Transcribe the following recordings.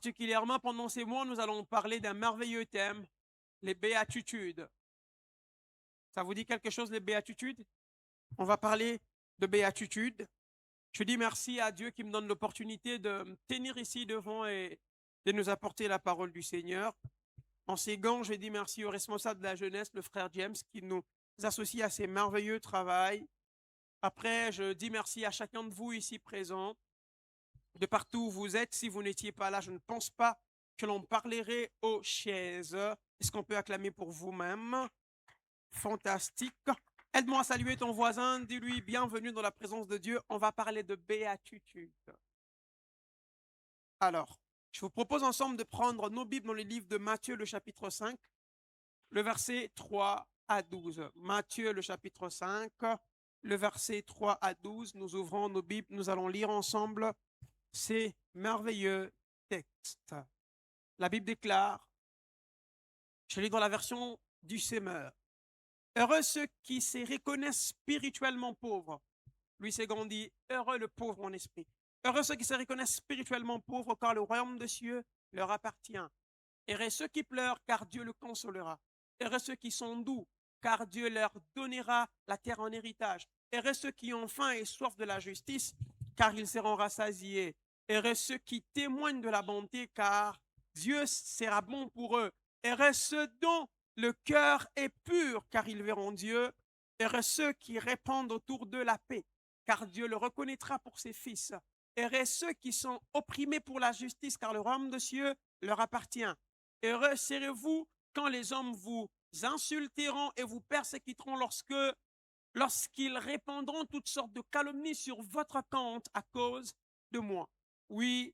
Particulièrement pendant ces mois, nous allons parler d'un merveilleux thème, les béatitudes. Ça vous dit quelque chose, les béatitudes? On va parler de béatitudes. Je dis merci à Dieu qui me donne l'opportunité de me tenir ici devant et de nous apporter la parole du Seigneur. En ces gants, je dis merci au responsable de la jeunesse, le frère James, qui nous associe à ces merveilleux travail. Après, je dis merci à chacun de vous ici présents, de partout où vous êtes. Si vous n'étiez pas là, je ne pense pas que l'on parlerait aux chaises. Est-ce qu'on peut acclamer pour vous-même? Fantastique. Aide-moi à saluer ton voisin, dis-lui bienvenue dans la présence de Dieu. On va parler de béatitude. Alors, je vous propose ensemble de prendre nos Bibles dans le livre de Matthieu, le chapitre 5, le verset 3 à 12. Matthieu, le chapitre 5, le verset 3 à 12. Nous ouvrons nos Bibles, nous allons lire ensemble ces merveilleux textes. La Bible déclare, je lis dans la version du Semeur, heureux ceux qui se reconnaissent spirituellement pauvres. Louis II dit, heureux le pauvre en esprit. Heureux ceux qui se reconnaissent spirituellement pauvres, car le royaume des cieux leur appartient. Heureux ceux qui pleurent, car Dieu le consolera. Heureux ceux qui sont doux, car Dieu leur donnera la terre en héritage. Heureux ceux qui ont faim et soif de la justice, car ils seront rassasiés. Heureux ceux qui témoignent de la bonté, car Dieu sera bon pour eux. Heureux ceux dont le cœur est pur, car ils verront Dieu. Heureux ceux qui répandent autour d'eux la paix, car Dieu le reconnaîtra pour ses fils. Heureux ceux qui sont opprimés pour la justice, car le royaume des cieux leur appartient. Heureux serez-vous quand les hommes vous insulteront et vous persécuteront lorsqu'ils répandront toutes sortes de calomnies sur votre compte à cause de moi. Oui,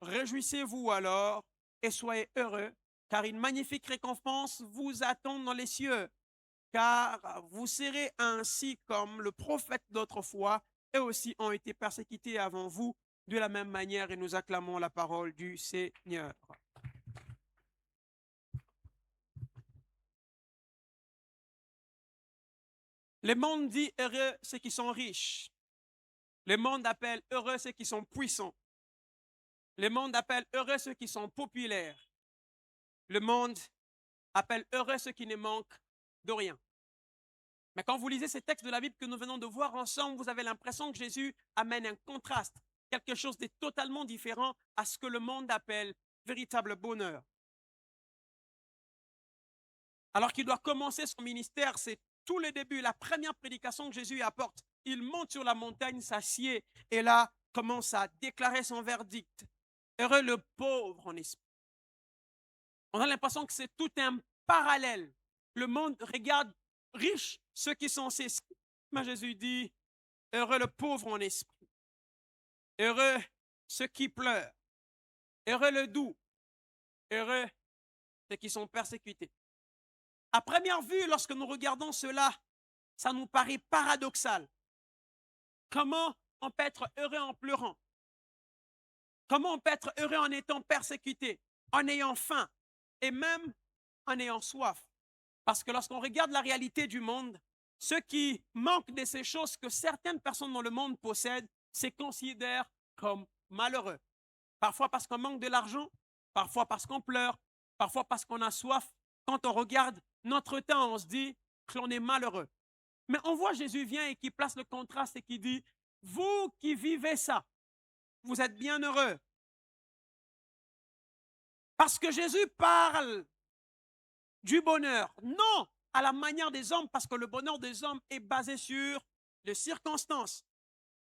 réjouissez-vous alors et soyez heureux, car une magnifique récompense vous attend dans les cieux. Car vous serez ainsi comme le prophète d'autrefois, eux aussi ont été persécutés avant vous de la même manière, et nous acclamons la parole du Seigneur. Le monde dit heureux ceux qui sont riches. Le monde appelle heureux ceux qui sont puissants. Le monde appelle heureux ceux qui sont populaires. Le monde appelle heureux ceux qui ne manquent de rien. Mais quand vous lisez ces textes de la Bible que nous venons de voir ensemble, vous avez l'impression que Jésus amène un contraste, quelque chose de totalement différent à ce que le monde appelle véritable bonheur. Alors qu'il doit commencer son ministère, c'est tout le début, la première prédication que Jésus apporte. Il monte sur la montagne, s'assied et là commence à déclarer son verdict. Heureux le pauvre en esprit. On a l'impression que c'est tout un parallèle. Le monde regarde riche ceux qui sont ses esclaves. Mais Jésus dit, heureux le pauvre en esprit. Heureux ceux qui pleurent. Heureux le doux. Heureux ceux qui sont persécutés. À première vue, lorsque nous regardons cela, ça nous paraît paradoxal. Comment on peut être heureux en pleurant? Comment on peut être heureux en étant persécuté, en ayant faim et même en ayant soif? Parce que lorsqu'on regarde la réalité du monde, ceux qui manquent de ces choses que certaines personnes dans le monde possèdent, se considèrent comme malheureux. Parfois parce qu'on manque de l'argent, parfois parce qu'on pleure, parfois parce qu'on a soif. Quand on regarde notre temps, on se dit que l'on est malheureux. Mais on voit Jésus vient et qui place le contraste et qui dit, vous qui vivez ça, vous êtes bien heureux. Parce que Jésus parle du bonheur, non à la manière des hommes, parce que le bonheur des hommes est basé sur les circonstances.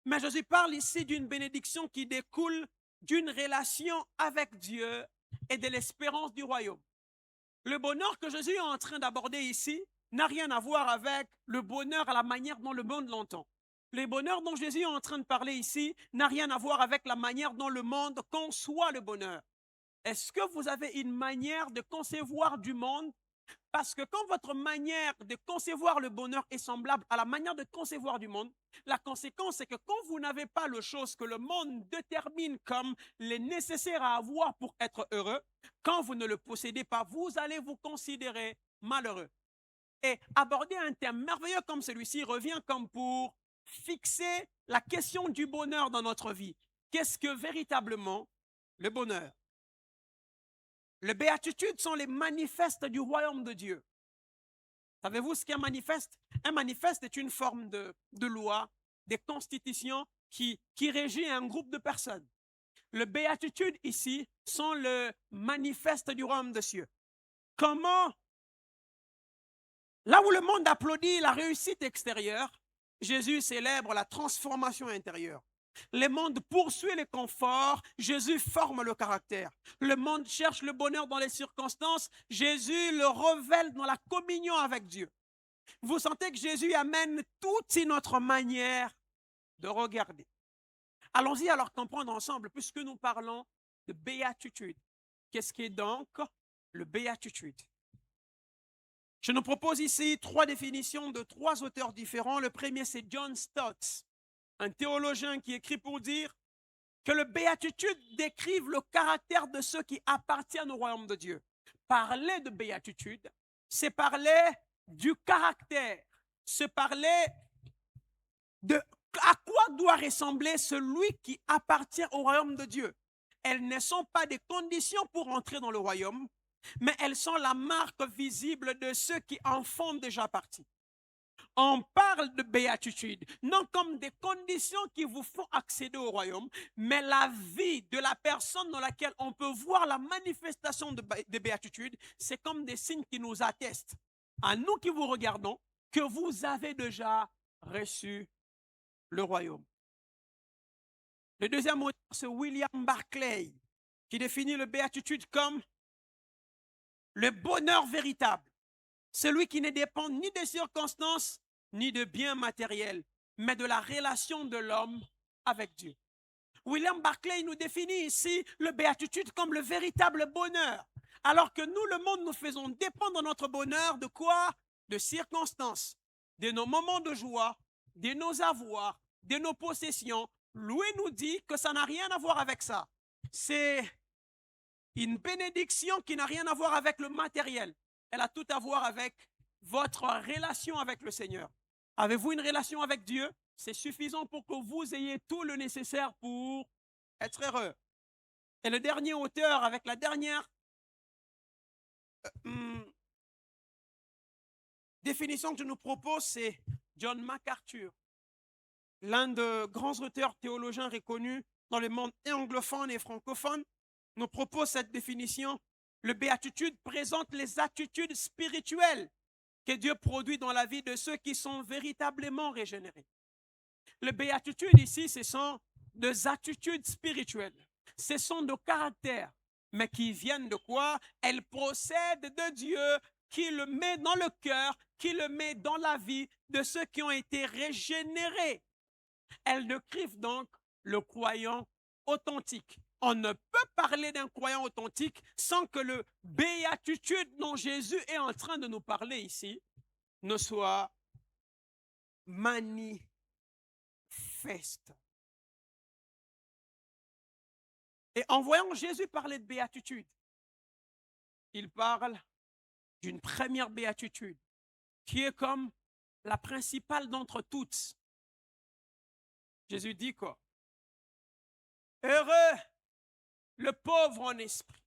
Mais Jésus parle ici d'une bénédiction qui découle d'une relation avec Dieu et de l'espérance du royaume. Le bonheur que Jésus est en train d'aborder ici n'a rien à voir avec le bonheur à la manière dont le monde l'entend. Le bonheur dont Jésus est en train de parler ici n'a rien à voir avec la manière dont le monde conçoit le bonheur. Est-ce que vous avez une manière de concevoir du monde? Parce que quand votre manière de concevoir le bonheur est semblable à la manière de concevoir du monde, la conséquence c'est que quand vous n'avez pas les choses que le monde détermine comme les nécessaires à avoir pour être heureux, quand vous ne le possédez pas, vous allez vous considérer malheureux. Et aborder un thème merveilleux comme celui-ci revient comme pour fixer la question du bonheur dans notre vie. Qu'est-ce que véritablement le bonheur? Les béatitudes sont les manifestes du royaume de Dieu. Savez-vous ce qu'est un manifeste? Un manifeste est une forme de loi, des constitutions qui régit un groupe de personnes. Les béatitudes ici sont le manifeste du royaume de Dieu. Comment? Là où le monde applaudit la réussite extérieure, Jésus célèbre la transformation intérieure. Le monde poursuit les conforts, Jésus forme le caractère. Le monde cherche le bonheur dans les circonstances, Jésus le révèle dans la communion avec Dieu. Vous sentez que Jésus amène toute notre manière de regarder. Allons-y alors comprendre ensemble, puisque nous parlons de béatitude. Qu'est-ce qu'est donc le béatitude? Je nous propose ici 3 définitions de 3 auteurs différents. Le premier, c'est John Stott, un théologien qui écrit pour dire que le béatitude décrive le caractère de ceux qui appartiennent au royaume de Dieu. Parler de béatitude, c'est parler du caractère, c'est parler de à quoi doit ressembler celui qui appartient au royaume de Dieu. Elles ne sont pas des conditions pour entrer dans le royaume, mais elles sont la marque visible de ceux qui en font déjà partie. On parle de béatitude, non comme des conditions qui vous font accéder au royaume, mais la vie de la personne dans laquelle on peut voir la manifestation de béatitude, c'est comme des signes qui nous attestent, à nous qui vous regardons, que vous avez déjà reçu le royaume. Le deuxième auteur, c'est William Barclay, qui définit le béatitude comme le bonheur véritable, celui qui ne dépend ni des circonstances, ni de biens matériels, mais de la relation de l'homme avec Dieu. William Barclay nous définit ici le béatitude comme le véritable bonheur, alors que nous, le monde, nous faisons dépendre notre bonheur de quoi? De circonstances, de nos moments de joie, de nos avoirs, de nos possessions. Louis nous dit que ça n'a rien à voir avec ça. C'est une bénédiction qui n'a rien à voir avec le matériel. Elle a tout à voir avec votre relation avec le Seigneur. Avez-vous une relation avec Dieu? C'est suffisant pour que vous ayez tout le nécessaire pour être heureux. Et le dernier auteur, avec la dernière définition que je nous propose, c'est John MacArthur, l'un des grands auteurs théologiens reconnus dans le monde anglophone et francophone, nous propose cette définition. Le béatitude présente les attitudes spirituelles que Dieu produit dans la vie de ceux qui sont véritablement régénérés. Le béatitude ici, ce sont des attitudes spirituelles. Ce sont de caractères, mais qui viennent de quoi? Elles procèdent de Dieu qui le met dans le cœur, qui le met dans la vie de ceux qui ont été régénérés. Elles décrivent donc le croyant authentique. On ne peut parler d'un croyant authentique sans que le béatitude dont Jésus est en train de nous parler ici ne soit manifeste. Et en voyant Jésus parler de béatitude, il parle d'une première béatitude qui est comme la principale d'entre toutes. Jésus dit quoi? Heureux le pauvre en esprit.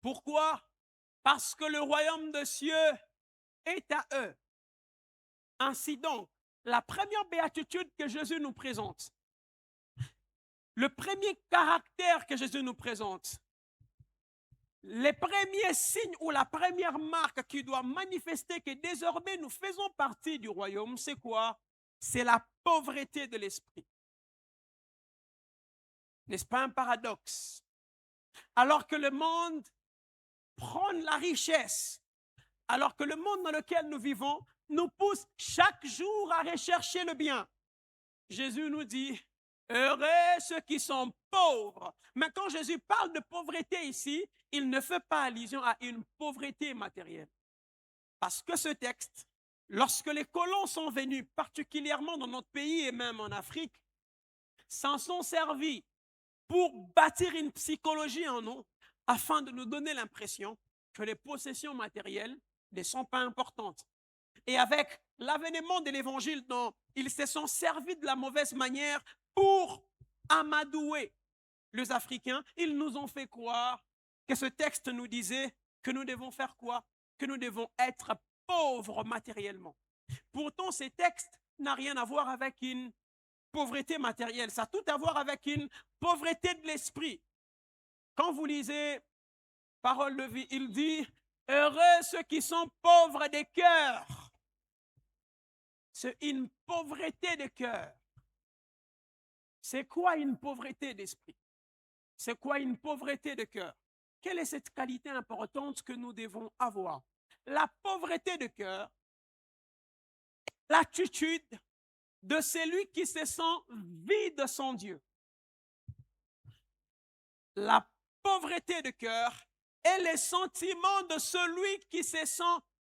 Pourquoi? Parce que le royaume de cieux est à eux. Ainsi donc, la première béatitude que Jésus nous présente, le premier caractère que Jésus nous présente, les premiers signes ou la première marque qui doit manifester que désormais nous faisons partie du royaume, c'est quoi? C'est la pauvreté de l'esprit. N'est-ce pas un paradoxe? Alors que le monde prône la richesse, alors que le monde dans lequel nous vivons nous pousse chaque jour à rechercher le bien, Jésus nous dit, heureux ceux qui sont pauvres. Mais quand Jésus parle de pauvreté ici, il ne fait pas allusion à une pauvreté matérielle. Parce que ce texte, lorsque les colons sont venus, particulièrement dans notre pays et même en Afrique, s'en sont servis pour bâtir une psychologie en nous, afin de nous donner l'impression que les possessions matérielles ne sont pas importantes. Et avec l'avènement de l'évangile, dont ils se sont servis de la mauvaise manière pour amadouer, les Africains, ils nous ont fait croire que ce texte nous disait que nous devons faire quoi? Que nous devons être pauvres matériellement. Pourtant, ces textes n'ont rien à voir avec une pauvreté matérielle. Ça a tout à voir avec une pauvreté de l'esprit. Quand vous lisez Parole de vie, il dit « Heureux ceux qui sont pauvres de cœur ». C'est une pauvreté de cœur. C'est quoi une pauvreté d'esprit? C'est quoi une pauvreté de cœur? Quelle est cette qualité importante que nous devons avoir? La pauvreté de cœur, l'attitude de celui qui se sent vide sans Dieu. La pauvreté de cœur est le sentiment de celui qui se sent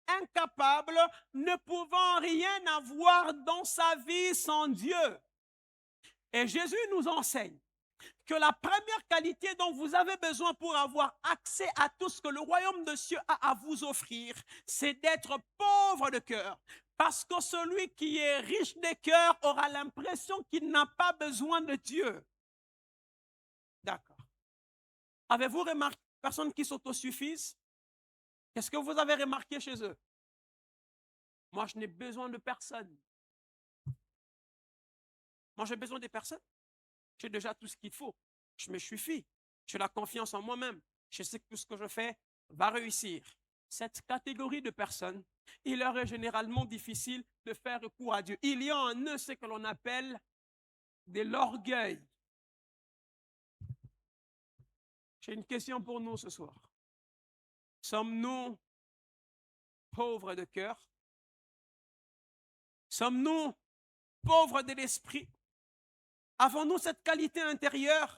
incapable, ne pouvant rien avoir dans sa vie sans Dieu. Et Jésus nous enseigne que la première qualité dont vous avez besoin pour avoir accès à tout ce que le royaume de Dieu a à vous offrir, c'est d'être pauvre de cœur. Parce que celui qui est riche de cœur aura l'impression qu'il n'a pas besoin de Dieu. D'accord. Avez-vous remarqué les personnes qui s'autosuffisent? Qu'est-ce que vous avez remarqué chez eux? Moi, je n'ai besoin de personne. Moi, j'ai besoin de personne. J'ai déjà tout ce qu'il faut. Je me suffis. J'ai la confiance en moi-même. Je sais que tout ce que je fais va réussir. Cette catégorie de personnes, il leur est généralement difficile de faire recours à Dieu. Il y a en eux ce que l'on appelle de l'orgueil. J'ai une question pour nous ce soir. Sommes-nous pauvres de cœur? Sommes-nous pauvres de l'esprit? Avons-nous cette qualité intérieure?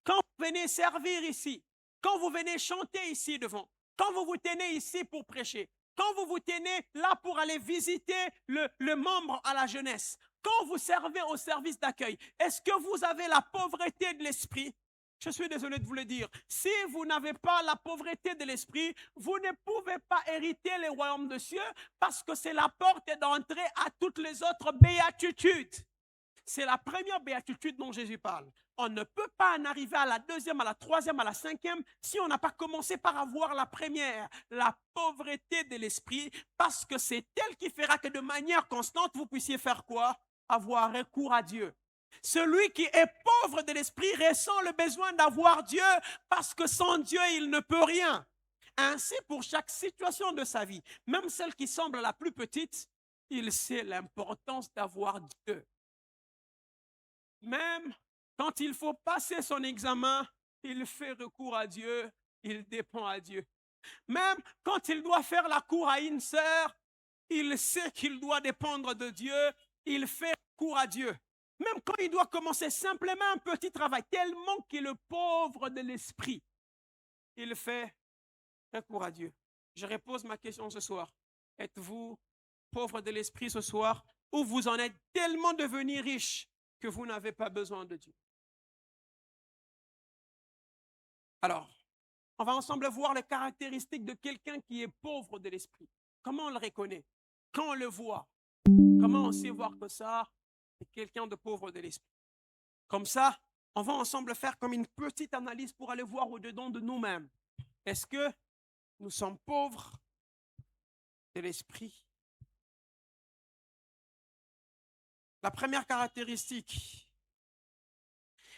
Quand vous venez servir ici, quand vous venez chanter ici devant, quand vous vous tenez ici pour prêcher, quand vous vous tenez là pour aller visiter le membre à la jeunesse, quand vous servez au service d'accueil, est-ce que vous avez la pauvreté de l'esprit? Je suis désolé de vous le dire. Si vous n'avez pas la pauvreté de l'esprit, vous ne pouvez pas hériter le royaume de Dieu parce que c'est la porte d'entrée à toutes les autres béatitudes. C'est la première béatitude dont Jésus parle. On ne peut pas en arriver à la deuxième, à la troisième, à la cinquième si on n'a pas commencé par avoir la première, la pauvreté de l'esprit, parce que c'est elle qui fera que de manière constante, vous puissiez faire quoi? Avoir recours à Dieu. Celui qui est pauvre de l'esprit ressent le besoin d'avoir Dieu parce que sans Dieu, il ne peut rien. Ainsi, pour chaque situation de sa vie, même celle qui semble la plus petite, il sait l'importance d'avoir Dieu. Même quand il faut passer son examen, il fait recours à Dieu, il dépend à Dieu. Même quand il doit faire la cour à une sœur, il sait qu'il doit dépendre de Dieu, il fait recours à Dieu. Même quand il doit commencer simplement un petit travail, tellement qu'il est pauvre de l'esprit, il fait recours à Dieu. Je repose ma question ce soir. Êtes-vous pauvre de l'esprit ce soir ou vous en êtes tellement devenu riche que vous n'avez pas besoin de Dieu? Alors, on va ensemble voir les caractéristiques de quelqu'un qui est pauvre de l'esprit. Comment on le reconnaît? Quand on le voit? Comment on sait voir que ça, c'est quelqu'un de pauvre de l'esprit? Comme ça, on va ensemble faire comme une petite analyse pour aller voir au-dedans de nous-mêmes. Est-ce que nous sommes pauvres de l'esprit? La première caractéristique,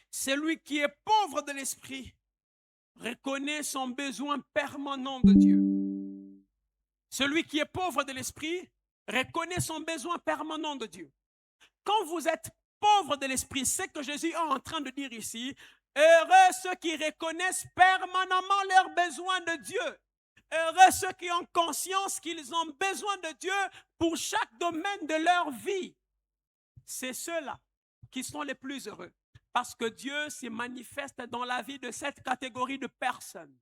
celui qui est pauvre de l'esprit reconnaît son besoin permanent de Dieu. Celui qui est pauvre de l'esprit reconnaît son besoin permanent de Dieu. Quand vous êtes pauvre de l'esprit, c'est que Jésus est en train de dire ici, heureux ceux qui reconnaissent permanemment leurs besoins de Dieu. Heureux ceux qui ont conscience qu'ils ont besoin de Dieu pour chaque domaine de leur vie. C'est ceux-là qui sont les plus heureux. Parce que Dieu se manifeste dans la vie de cette catégorie de personnes.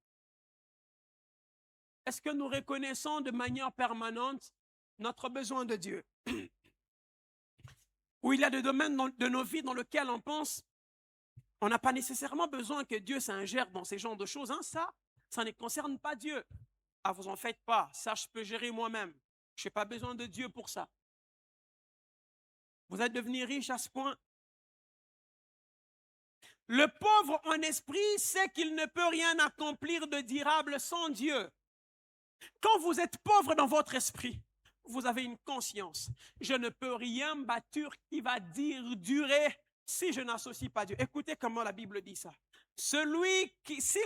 Est-ce que nous reconnaissons de manière permanente notre besoin de Dieu? Ou il y a des domaines de nos vies dans lesquels on pense on n'a pas nécessairement besoin que Dieu s'ingère dans ces genres de choses. Hein? Ça ne concerne pas Dieu. Ah, vous en faites pas. Ça, je peux gérer moi-même. Je n'ai pas besoin de Dieu pour ça. Vous êtes devenu riche à ce point. Le pauvre en esprit sait qu'il ne peut rien accomplir de durable sans Dieu. Quand vous êtes pauvre dans votre esprit, vous avez une conscience. Je ne peux rien bâtir qui va durer si je n'associe pas Dieu. Écoutez comment la Bible dit ça. Si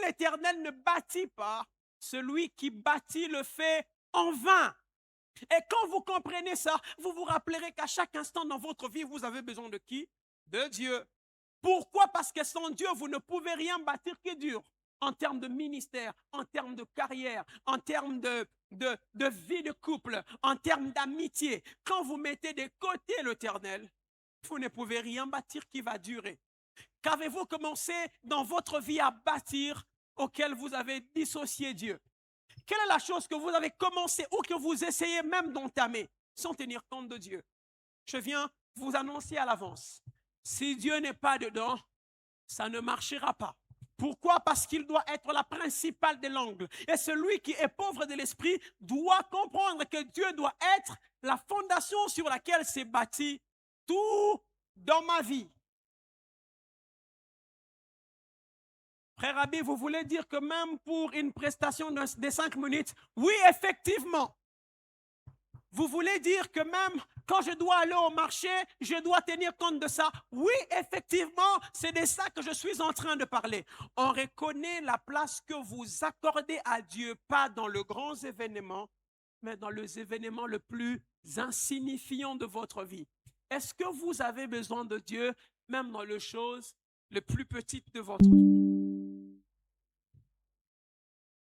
l'Éternel ne bâtit pas, celui qui bâtit le fait en vain. Et quand vous comprenez ça, vous vous rappellerez qu'à chaque instant dans votre vie, vous avez besoin de qui? De Dieu. Pourquoi? Parce que sans Dieu, vous ne pouvez rien bâtir qui dure. En termes de ministère, en termes de carrière, en termes de vie de couple, en termes d'amitié. Quand vous mettez de côté l'Éternel, vous ne pouvez rien bâtir qui va durer. Qu'avez-vous commencé dans votre vie à bâtir auquel vous avez dissocié Dieu? Quelle est la chose que vous avez commencé ou que vous essayez même d'entamer sans tenir compte de Dieu? Je viens vous annoncer à l'avance. Si Dieu n'est pas dedans, ça ne marchera pas. Pourquoi? Parce qu'il doit être la principale de l'angle. Et celui qui est pauvre de l'esprit doit comprendre que Dieu doit être la fondation sur laquelle s'est bâti tout dans ma vie. Frère Abi, vous voulez dire que même pour une prestation de 5 minutes, oui, effectivement. Vous voulez dire que même quand je dois aller au marché, je dois tenir compte de ça. Oui, effectivement, c'est de ça que je suis en train de parler. On reconnaît la place que vous accordez à Dieu, pas dans les grands événements, mais dans les événements les plus insignifiants de votre vie. Est-ce que vous avez besoin de Dieu, même dans les choses les plus petites de votre vie?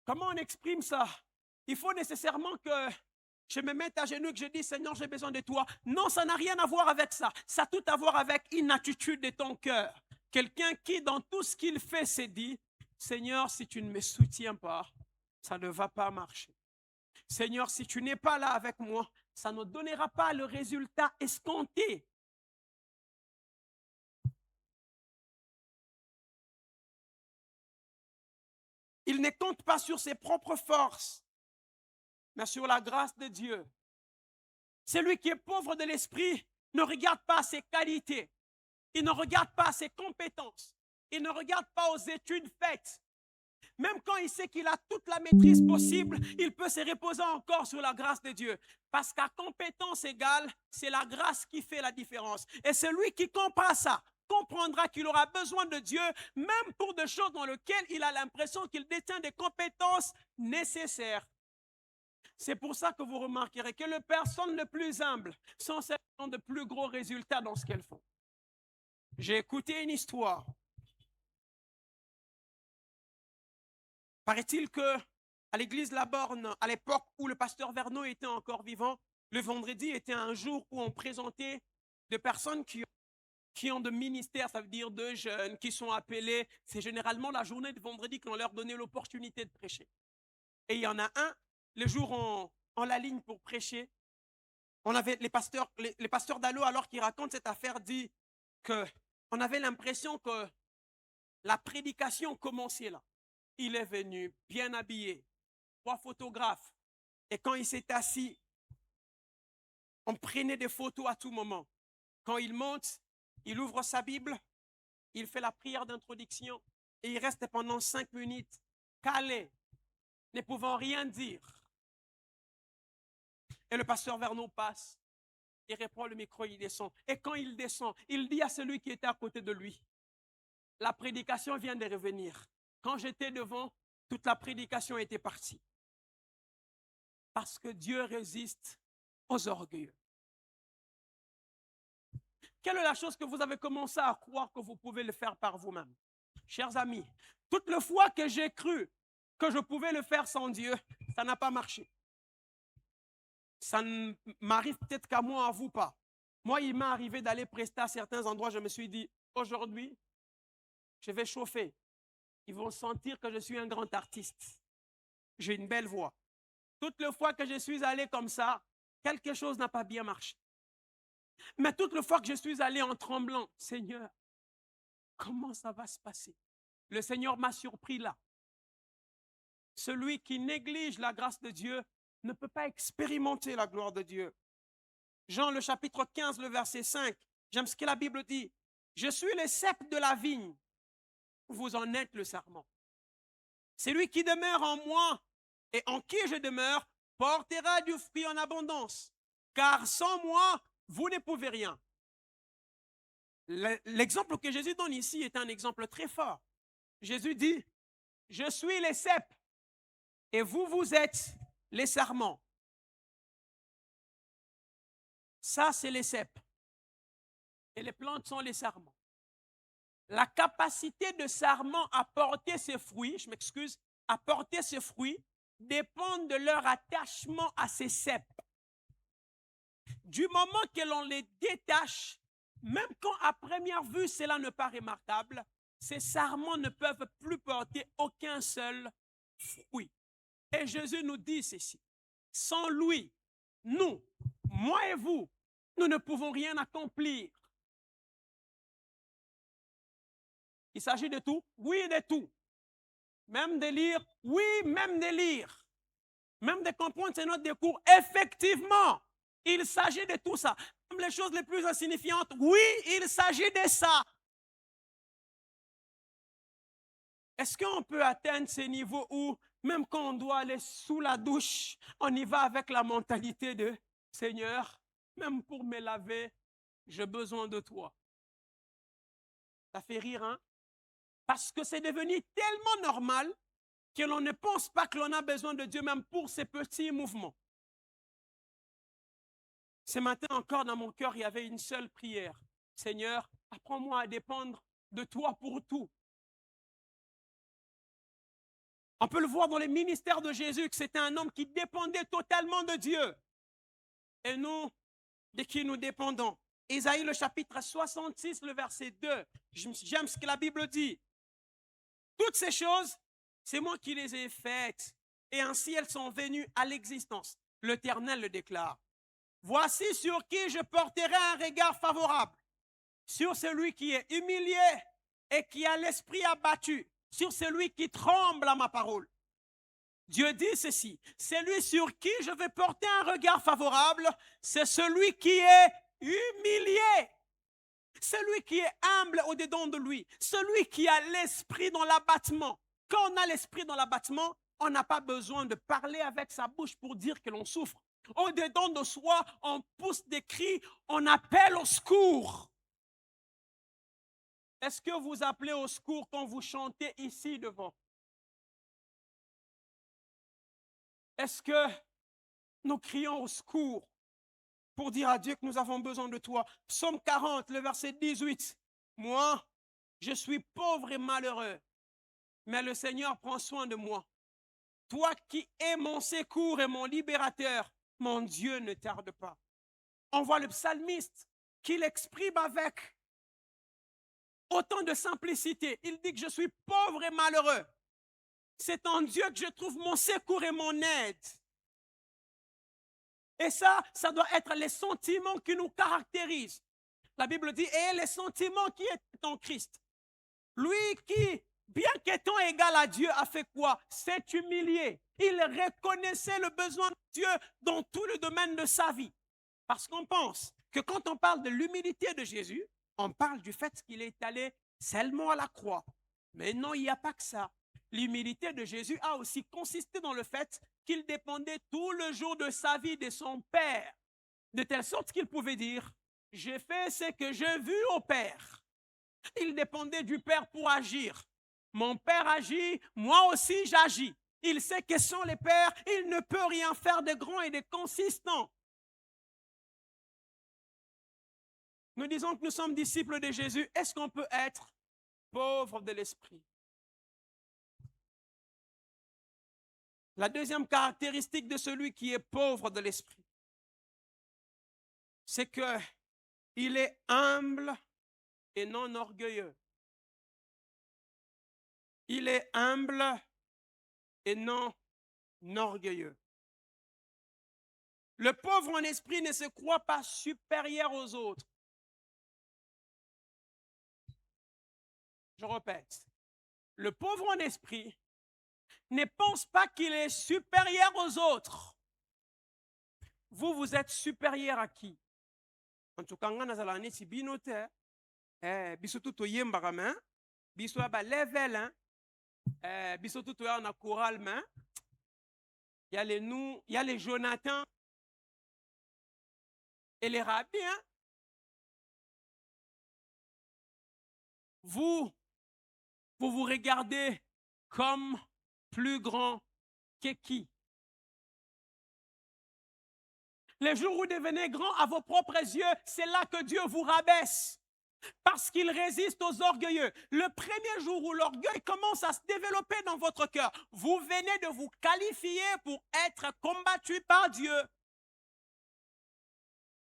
Comment on exprime ça? Il faut nécessairement que je me mette à genoux et que je dise, Seigneur, j'ai besoin de toi. Non, ça n'a rien à voir avec ça. Ça a tout à voir avec une attitude de ton cœur. Quelqu'un qui, dans tout ce qu'il fait, s'est dit, Seigneur, si tu ne me soutiens pas, ça ne va pas marcher. Seigneur, si tu n'es pas là avec moi, ça ne donnera pas le résultat escompté. Il ne compte pas sur ses propres forces, mais sur la grâce de Dieu. Celui qui est pauvre de l'esprit ne regarde pas ses qualités, il ne regarde pas ses compétences, il ne regarde pas aux études faites. Même quand il sait qu'il a toute la maîtrise possible, il peut se reposer encore sur la grâce de Dieu. Parce qu'à compétence égale, c'est la grâce qui fait la différence. Et celui qui comprend ça, comprendra qu'il aura besoin de Dieu, même pour des choses dans lesquelles il a l'impression qu'il détient des compétences nécessaires. C'est pour ça que vous remarquerez que les personnes les plus humbles sont celles qui ont de plus gros résultats dans ce qu'elles font. J'ai écouté une histoire. Paraît-il que à l'église La Borne, à l'époque où le pasteur Verneau était encore vivant, le vendredi était un jour où on présentait des personnes qui ont de ministères, ça veut dire de jeunes, qui sont appelés. C'est généralement la journée de vendredi qu'on leur donnait l'opportunité de prêcher. Et il y en a un, le jour on la ligne pour prêcher, on avait les pasteurs d'Allo, alors qu'ils racontent cette affaire, dit qu'on avait l'impression que la prédication commençait là. Il est venu bien habillé, 3 photographes. Et quand il s'est assis, on prenait des photos à tout moment. Quand il monte, il ouvre sa Bible, il fait la prière d'introduction et il reste pendant 5 minutes calé, ne pouvant rien dire. Et le pasteur Verneau passe, il reprend le micro, il descend. Et quand il descend, il dit à celui qui était à côté de lui, la prédication vient de revenir. Quand j'étais devant, toute la prédication était partie. Parce que Dieu résiste aux orgueilleux. Quelle est la chose que vous avez commencé à croire que vous pouvez le faire par vous-même? Chers amis, toutes les fois que j'ai cru que je pouvais le faire sans Dieu, ça n'a pas marché. Ça ne m'arrive peut-être qu'à moi, à vous pas. Moi, il m'est arrivé d'aller prester à certains endroits, je me suis dit, aujourd'hui, je vais chauffer. Ils vont sentir que je suis un grand artiste. J'ai une belle voix. Toutes les fois que je suis allé comme ça, quelque chose n'a pas bien marché. Mais toutes les fois que je suis allé en tremblant, Seigneur, comment ça va se passer? Le Seigneur m'a surpris là. Celui qui néglige la grâce de Dieu ne peut pas expérimenter la gloire de Dieu. Jean le chapitre 15, le verset 5, j'aime ce que la Bible dit. Je suis le cep de la vigne. vous en êtes le serment. Celui qui demeure en moi et en qui je demeure portera du fruit en abondance, car sans moi, vous ne pouvez rien. L'exemple que Jésus donne ici est un exemple très fort. Jésus dit, je suis les cèpes et vous, vous êtes les sarments. Ça, c'est les cèpes. Et les plantes sont les sarments. La capacité de sarment à porter ses fruits, je m'excuse, à porter ses fruits, dépend de leur attachement à ces cèpes. Du moment que l'on les détache, même quand à première vue cela ne paraît remarquable, ces sarments ne peuvent plus porter aucun seul fruit. Et Jésus nous dit ceci, sans lui, nous, moi et vous, nous ne pouvons rien accomplir. Il s'agit de tout? Oui, de tout. Même de lire? Oui, même de lire. Même de comprendre ces notes de cours? Effectivement, il s'agit de tout ça. Même les choses les plus insignifiantes? Oui, il s'agit de ça. Est-ce qu'on peut atteindre ces niveaux où, même quand on doit aller sous la douche, on y va avec la mentalité de « Seigneur, même pour me laver, j'ai besoin de toi ». Ça fait rire, hein? Parce que c'est devenu tellement normal que l'on ne pense pas que l'on a besoin de Dieu même pour ces petits mouvements. Ce matin encore dans mon cœur, il y avait une seule prière. « Seigneur, apprends-moi à dépendre de toi pour tout ». On peut le voir dans les ministères de Jésus que c'était un homme qui dépendait totalement de Dieu. Et nous, de qui nous dépendons? Ésaïe le chapitre 66, le verset 2. J'aime ce que la Bible dit. Toutes ces choses, c'est moi qui les ai faites. Et ainsi elles sont venues à l'existence. L'Éternel le déclare. Voici sur qui je porterai un regard favorable. Sur celui qui est humilié et qui a l'esprit abattu. Sur celui qui tremble à ma parole. Dieu dit ceci, celui sur qui je vais porter un regard favorable, c'est celui qui est humilié, celui qui est humble au-dedans de lui, celui qui a l'esprit dans l'abattement. Quand on a l'esprit dans l'abattement, on n'a pas besoin de parler avec sa bouche pour dire que l'on souffre. Au-dedans de soi, on pousse des cris, on appelle au secours. Est-ce que vous appelez au secours quand vous chantez ici devant? Est-ce que nous crions au secours pour dire à Dieu que nous avons besoin de toi? Psaume 40, le verset 18. Moi, je suis pauvre et malheureux, mais le Seigneur prend soin de moi. Toi qui es mon secours et mon libérateur, mon Dieu ne tarde pas. On voit le psalmiste qui l'exprime avec autant de simplicité. Il dit que je suis pauvre et malheureux. C'est en Dieu que je trouve mon secours et mon aide. Et ça doit être les sentiments qui nous caractérisent. La Bible dit, et les sentiments qui est en Christ. Lui qui, bien qu'étant égal à Dieu, a fait quoi? S'est humilié. Il reconnaissait le besoin de Dieu dans tout le domaine de sa vie. Parce qu'on pense que quand on parle de l'humilité de Jésus, on parle du fait qu'il est allé seulement à la croix. Mais non, il n'y a pas que ça. L'humilité de Jésus a aussi consisté dans le fait qu'il dépendait tout le jour de sa vie de son Père, de telle sorte qu'il pouvait dire, j'ai fait ce que j'ai vu au Père. Il dépendait du Père pour agir. Mon Père agit, moi aussi j'agis. Il sait que sans les pères, il ne peut rien faire de grand et de consistant. Nous disons que nous sommes disciples de Jésus. Est-ce qu'on peut être pauvre de l'esprit? La deuxième caractéristique de celui qui est pauvre de l'esprit, c'est qu'il est humble et non orgueilleux. Il est humble et non orgueilleux. Le pauvre en esprit ne se croit pas supérieur aux autres. Je répète, le pauvre en esprit ne pense pas qu'il est supérieur aux autres. Vous, vous êtes supérieur à qui? En tout cas, biso ya ba level hein. Biso tout on a choral mais il y a les Jonathan et les rabbis hein. Vous vous regardez comme plus grand que qui? Les jours où vous devenez grand à vos propres yeux, c'est là que Dieu vous rabaisse. Parce qu'il résiste aux orgueilleux. Le premier jour où l'orgueil commence à se développer dans votre cœur, vous venez de vous qualifier pour être combattu par Dieu.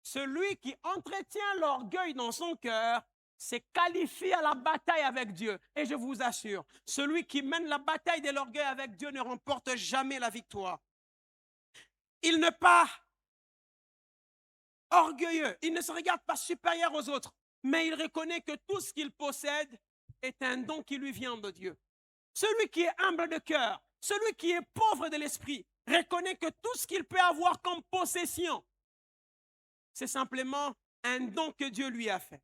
Celui qui entretient l'orgueil dans son cœur se qualifie à la bataille avec Dieu. Et je vous assure, celui qui mène la bataille de l'orgueil avec Dieu ne remporte jamais la victoire. Il n'est pas orgueilleux, il ne se regarde pas supérieur aux autres, mais il reconnaît que tout ce qu'il possède est un don qui lui vient de Dieu. Celui qui est humble de cœur, celui qui est pauvre de l'esprit, reconnaît que tout ce qu'il peut avoir comme possession, c'est simplement un don que Dieu lui a fait.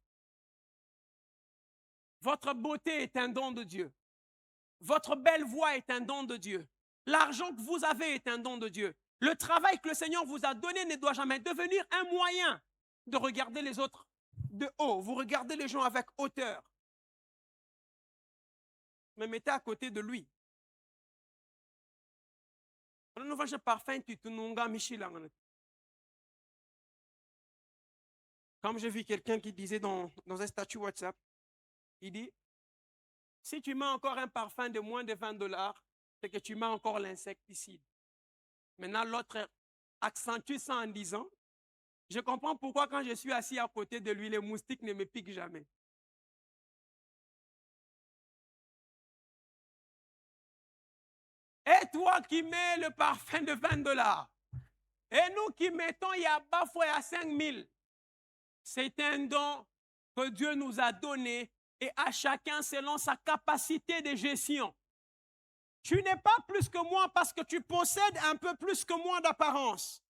Votre beauté est un don de Dieu. Votre belle voix est un don de Dieu. L'argent que vous avez est un don de Dieu. Le travail que le Seigneur vous a donné ne doit jamais devenir un moyen de regarder les autres de haut. Vous regardez les gens avec hauteur. Mais mettez à côté de lui. Comme j'ai vu quelqu'un qui disait dans un statut WhatsApp, il dit, si tu mets encore un parfum de moins de $20, c'est que tu mets encore l'insecticide. Maintenant, l'autre accentue ça en disant, je comprends pourquoi quand je suis assis à côté de lui, les moustiques ne me piquent jamais. Et toi qui mets le parfum de $20, et nous qui mettons il y a parfois à 5000, c'est un don que Dieu nous a donné et à chacun selon sa capacité de gestion. Tu n'es pas plus que moi parce que tu possèdes un peu plus que moi d'apparence.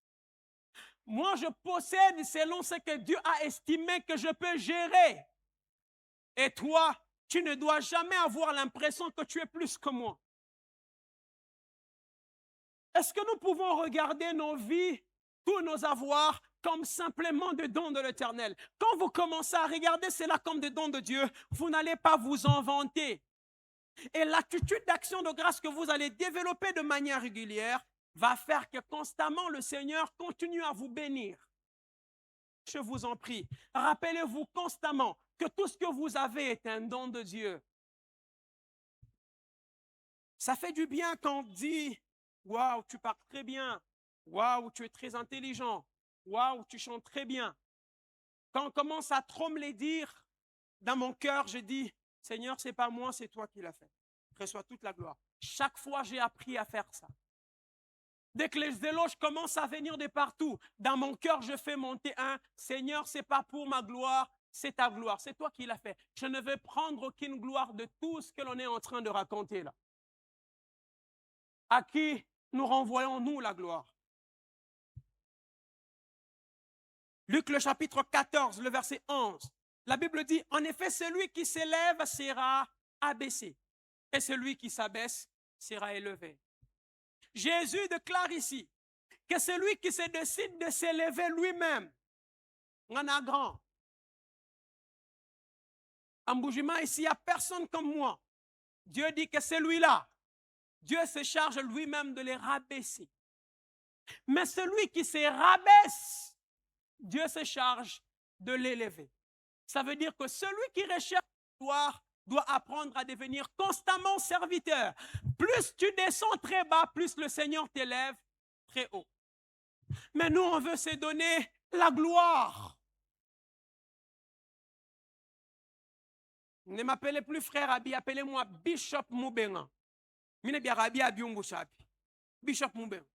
Moi, je possède selon ce que Dieu a estimé que je peux gérer. Et toi, tu ne dois jamais avoir l'impression que tu es plus que moi. Est-ce que nous pouvons regarder nos vies, tous nos avoirs, comme simplement des dons de l'Éternel? Quand vous commencez à regarder cela comme des dons de Dieu, vous n'allez pas vous en vanter. Et l'attitude d'action de grâce que vous allez développer de manière régulière va faire que constamment le Seigneur continue à vous bénir. Je vous en prie, rappelez-vous constamment que tout ce que vous avez est un don de Dieu. Ça fait du bien quand on dit « Waouh, tu parles très bien. Waouh, tu es très intelligent. Waouh, tu chantes très bien. » Quand on commence à trop me les dire, dans mon cœur, je dis « Seigneur, ce n'est pas moi, c'est toi qui l'as fait. Reçois toute la gloire. » Chaque fois, j'ai appris à faire ça. Dès que les éloges commencent à venir de partout, dans mon cœur, je fais monter un « Seigneur, ce n'est pas pour ma gloire, c'est ta gloire. C'est toi qui l'as fait. Je ne veux prendre aucune gloire de tout ce que l'on est en train de raconter là. » À qui nous renvoyons, nous, la gloire? Luc, le chapitre 14, le verset 11. La Bible dit, en effet, celui qui s'élève sera abaissé, et celui qui s'abaisse sera élevé. Jésus déclare ici que celui qui se décide de s'élever lui-même, on a grand. En Boujima, ici, il n'y a personne comme moi. Dieu dit que celui-là, Dieu se charge lui-même de les rabaisser. Mais celui qui se rabaisse, Dieu se charge de l'élever. Ça veut dire que celui qui recherche la gloire doit apprendre à devenir constamment serviteur. Plus tu descends très bas, plus le Seigneur t'élève très haut. Mais nous, on veut se donner la gloire. Ne m'appelez plus frère Abi, appelez-moi Bishop Moubenga. Bishop Moubenga.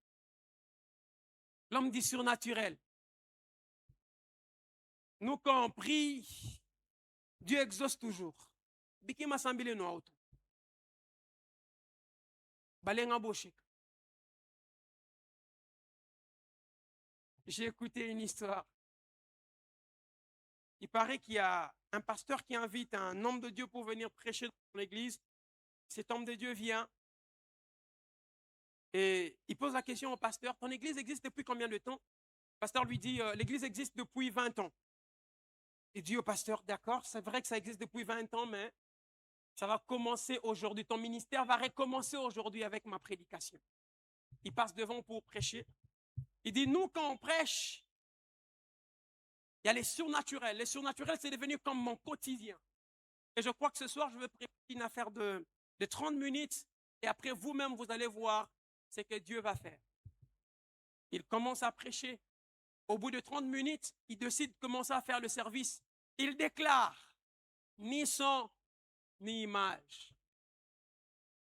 L'homme dit surnaturel. Nous, quand on prie, Dieu exauce toujours. Bikima sambile no auto. Balenga boshik. J'ai écouté une histoire. Il paraît qu'il y a un pasteur qui invite un homme de Dieu pour venir prêcher dans son église. Cet homme de Dieu vient et il pose la question au pasteur, ton église existe depuis combien de temps? Le pasteur lui dit, l'église existe depuis 20 ans. Il dit au pasteur, d'accord, c'est vrai que ça existe depuis 20 ans, mais ça va commencer aujourd'hui. Ton ministère va recommencer aujourd'hui avec ma prédication. Il passe devant pour prêcher. Il dit, nous, quand on prêche, il y a les surnaturels. Les surnaturels, c'est devenu comme mon quotidien. Et je crois que ce soir, je vais préparer une affaire de 30 minutes. Et après, vous-même, vous allez voir ce que Dieu va faire. Il commence à prêcher. Au bout de 30 minutes, il décide de commencer à faire le service. Il déclare, ni son, ni image.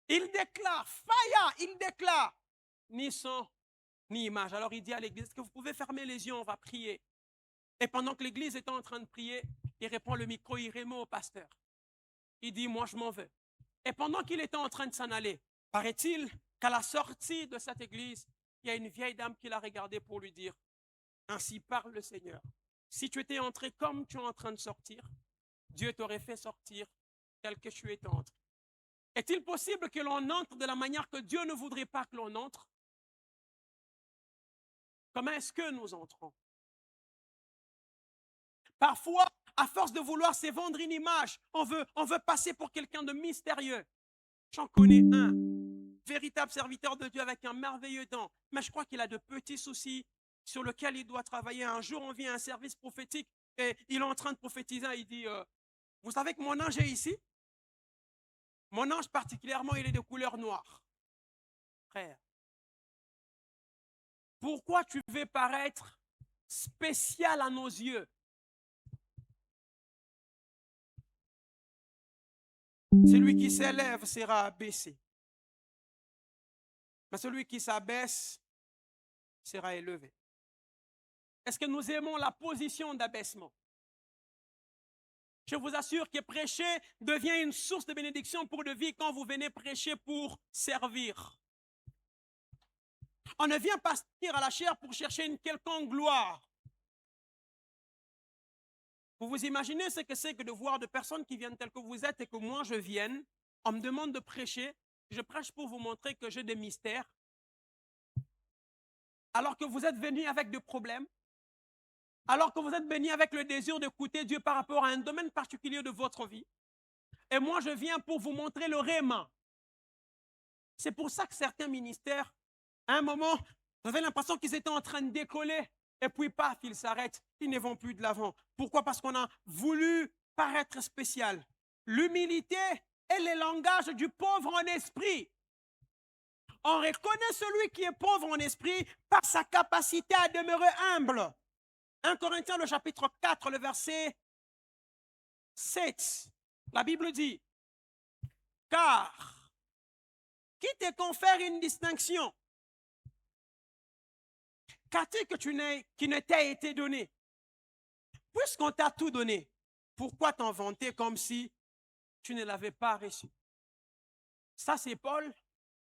Il déclare, faya, il déclare, ni son, ni image. Alors il dit à l'église, est-ce que vous pouvez fermer les yeux, on va prier. Et pendant que l'église était en train de prier, il reprend le micro, il remet au pasteur. Il dit, moi je m'en vais. Et pendant qu'il était en train de s'en aller, paraît-il qu'à la sortie de cette église, il y a une vieille dame qui l'a regardé pour lui dire, ainsi parle le Seigneur. Si tu étais entré comme tu es en train de sortir, Dieu t'aurait fait sortir tel que tu étais entré. Est-il possible que l'on entre de la manière que Dieu ne voudrait pas que l'on entre? Comment est-ce que nous entrons? Parfois, à force de vouloir se vendre une image, on veut passer pour quelqu'un de mystérieux. J'en connais un, véritable serviteur de Dieu avec un merveilleux don, mais je crois qu'il a de petits soucis sur lesquels il doit travailler. Un jour, on vient à un service prophétique et il est en train de prophétiser. Il dit, vous savez que mon ange est ici? Mon ange particulièrement, il est de couleur noire. Frère, pourquoi tu veux paraître spécial à nos yeux? Celui qui s'élève sera abaissé. Mais celui qui s'abaisse sera élevé. Est-ce que nous aimons la position d'abaissement? Je vous assure que prêcher devient une source de bénédiction pour de vie quand vous venez prêcher pour servir. On ne vient pas se tenir à la chair pour chercher une quelconque gloire. Vous vous imaginez ce que c'est que de voir de personnes qui viennent telles que vous êtes et que moi je vienne, on me demande de prêcher, je prêche pour vous montrer que j'ai des mystères, alors que vous êtes venus avec des problèmes, alors que vous êtes venus avec le désir d'écouter Dieu par rapport à un domaine particulier de votre vie. Et moi je viens pour vous montrer le réma. C'est pour ça que certains ministères, à un moment, j'avais l'impression qu'ils étaient en train de décoller. Et puis, paf, ils s'arrêtent, ils ne vont plus de l'avant. Pourquoi? Parce qu'on a voulu paraître spécial. L'humilité est le langage du pauvre en esprit. On reconnaît celui qui est pauvre en esprit par sa capacité à demeurer humble. 1 Corinthiens, le chapitre 4, le verset 7. La Bible dit, car qui te confère une distinction? Qu'as-tu qui ne t'a été donné? Puisqu'on t'a tout donné, pourquoi t'en vanter comme si tu ne l'avais pas reçu? Ça, c'est Paul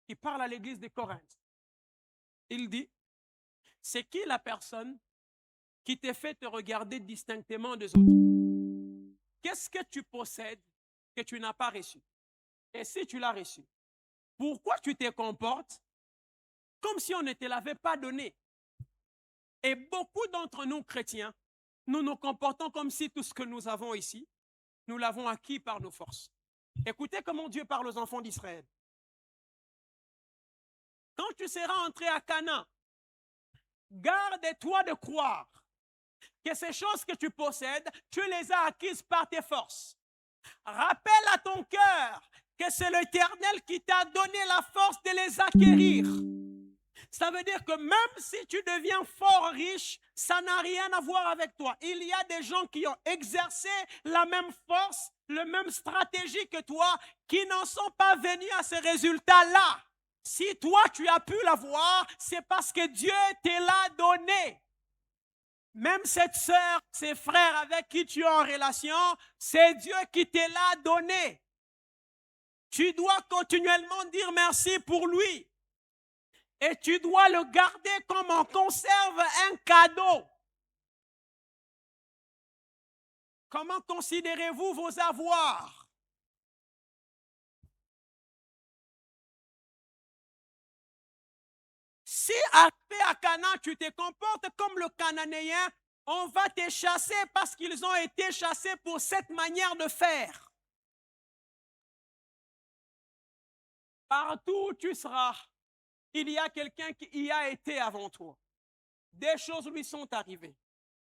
qui parle à l'église de Corinthe. Il dit, c'est qui la personne qui te fait te regarder distinctement des autres? Qu'est-ce que tu possèdes que tu n'as pas reçu? Et si tu l'as reçu, pourquoi tu te comportes comme si on ne te l'avait pas donné? Et beaucoup d'entre nous, chrétiens, nous nous comportons comme si tout ce que nous avons ici, nous l'avons acquis par nos forces. Écoutez comment Dieu parle aux enfants d'Israël. Quand tu seras entré à Canaan, garde-toi de croire que ces choses que tu possèdes, tu les as acquises par tes forces. Rappelle à ton cœur que c'est l'Éternel qui t'a donné la force de les acquérir. Ça veut dire que même si tu deviens fort riche, ça n'a rien à voir avec toi. Il y a des gens qui ont exercé la même force, la même stratégie que toi, qui n'en sont pas venus à ces résultats-là. Si toi, tu as pu l'avoir, c'est parce que Dieu te l'a donné. Même cette sœur, ces frères avec qui tu es en relation, c'est Dieu qui te l'a donné. Tu dois continuellement dire merci pour lui. Et tu dois le garder comme on conserve un cadeau. Comment considérez-vous vos avoirs? Si arrivé à Canaan, tu te comportes comme le Cananéen, on va te chasser parce qu'ils ont été chassés pour cette manière de faire. Partout où tu seras, il y a quelqu'un qui y a été avant toi. Des choses lui sont arrivées.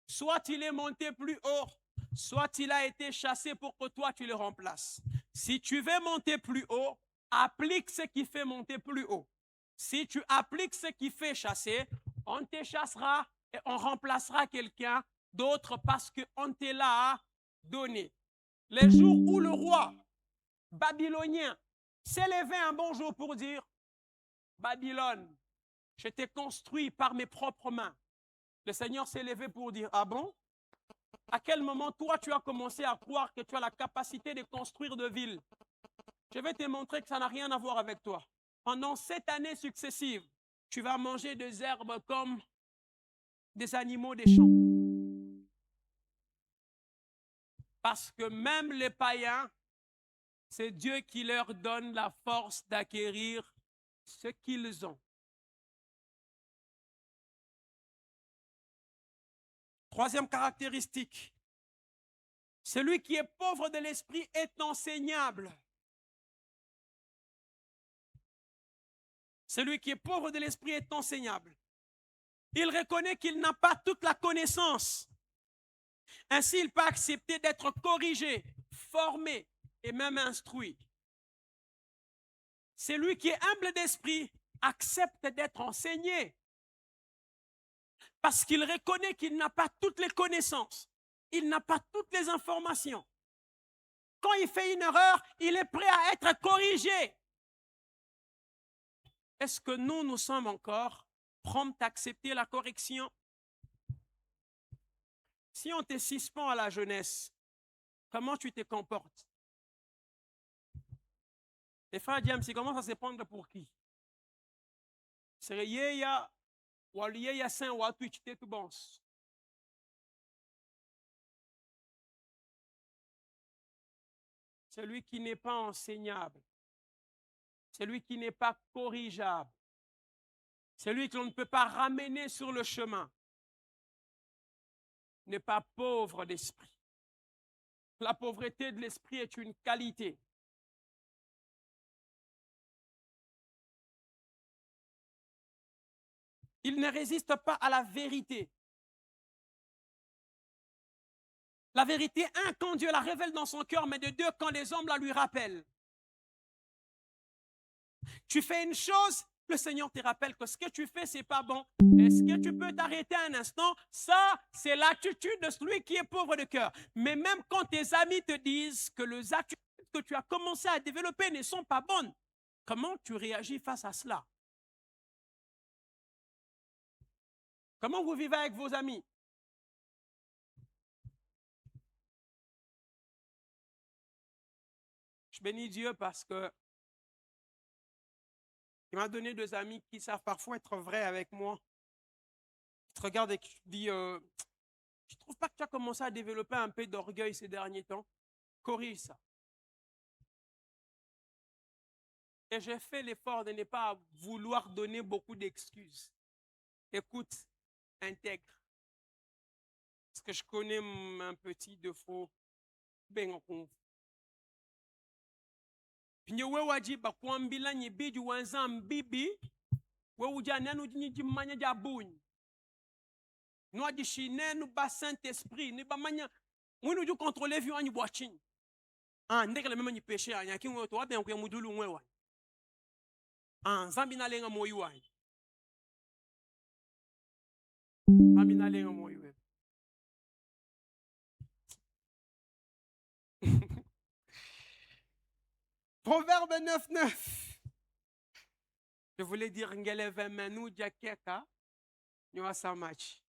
Soit il est monté plus haut, soit il a été chassé pour que toi tu le remplaces. Si tu veux monter plus haut, applique ce qui fait monter plus haut. Si tu appliques ce qui fait chasser, on te chassera et on remplacera quelqu'un d'autre parce qu'on te l'a donné. Les jours où le roi babylonien s'est levé un bon jour pour dire « Babylone, je t'ai construit par mes propres mains ». Le Seigneur s'est levé pour dire « Ah bon? À quel moment toi tu as commencé à croire que tu as la capacité de construire de villes? Je vais te montrer que ça n'a rien à voir avec toi. Pendant 7 années successives, tu vas manger des herbes comme des animaux des champs. Parce que même les païens, c'est Dieu qui leur donne la force d'acquérir ce qu'ils ont. Troisième caractéristique, celui qui est pauvre de l'esprit est enseignable. Celui qui est pauvre de l'esprit est enseignable. Il reconnaît qu'il n'a pas toute la connaissance. Ainsi, il peut accepter d'être corrigé, formé et même instruit. Celui qui est humble d'esprit accepte d'être enseigné parce qu'il reconnaît qu'il n'a pas toutes les connaissances, il n'a pas toutes les informations. Quand il fait une erreur, il est prêt à être corrigé. Est-ce que nous sommes encore prompts à accepter la correction? Si on te suspend à la jeunesse, comment tu te comportes? Les frères James, ils commencent à se prendre pour qui? C'est Yeya, ou Yeya Saint, ou Twitch, t'es tout bon. Celui qui n'est pas enseignable, celui qui n'est pas corrigeable, celui que l'on ne peut pas ramener sur le chemin, n'est pas pauvre d'esprit. La pauvreté de l'esprit est une qualité. Il ne résiste pas à la vérité. La vérité, un, quand Dieu la révèle dans son cœur, mais de deux, quand les hommes la lui rappellent. Tu fais une chose, le Seigneur te rappelle que ce que tu fais, ce n'est pas bon. Est-ce que tu peux t'arrêter un instant? Ça, c'est l'attitude de celui qui est pauvre de cœur. Mais même quand tes amis te disent que les attitudes que tu as commencé à développer ne sont pas bonnes, comment tu réagis face à cela? Comment vous vivez avec vos amis? Je bénis Dieu parce que il m'a donné 2 amis qui savent parfois être vrais avec moi. Ils te regardent et tu te dis, je ne trouve pas que tu as commencé à développer un peu d'orgueil ces derniers temps. Corrige ça. Et j'ai fait l'effort de ne pas vouloir donner beaucoup d'excuses. Écoute, intègre. Parce que je connais un petit défaut. Ben on Pinye wewaji bakwambila nyibiji wanza mbibi wewuja nenu nyijimanya jabunyi. Noa dishine nu ba Saint-Esprit ni ba manya mwinu ju contrôler vi wanyi bwachin. Ah ndeke le mema nyi péché anya ki ngwe to wa ben ko mudulu ngwe wa. Ah zambi na lenga moyi wa. Zambi na lenga moyi we. Proverbe 9:9. Je voulais dire ngeleve menu jakeka nyoa samachi.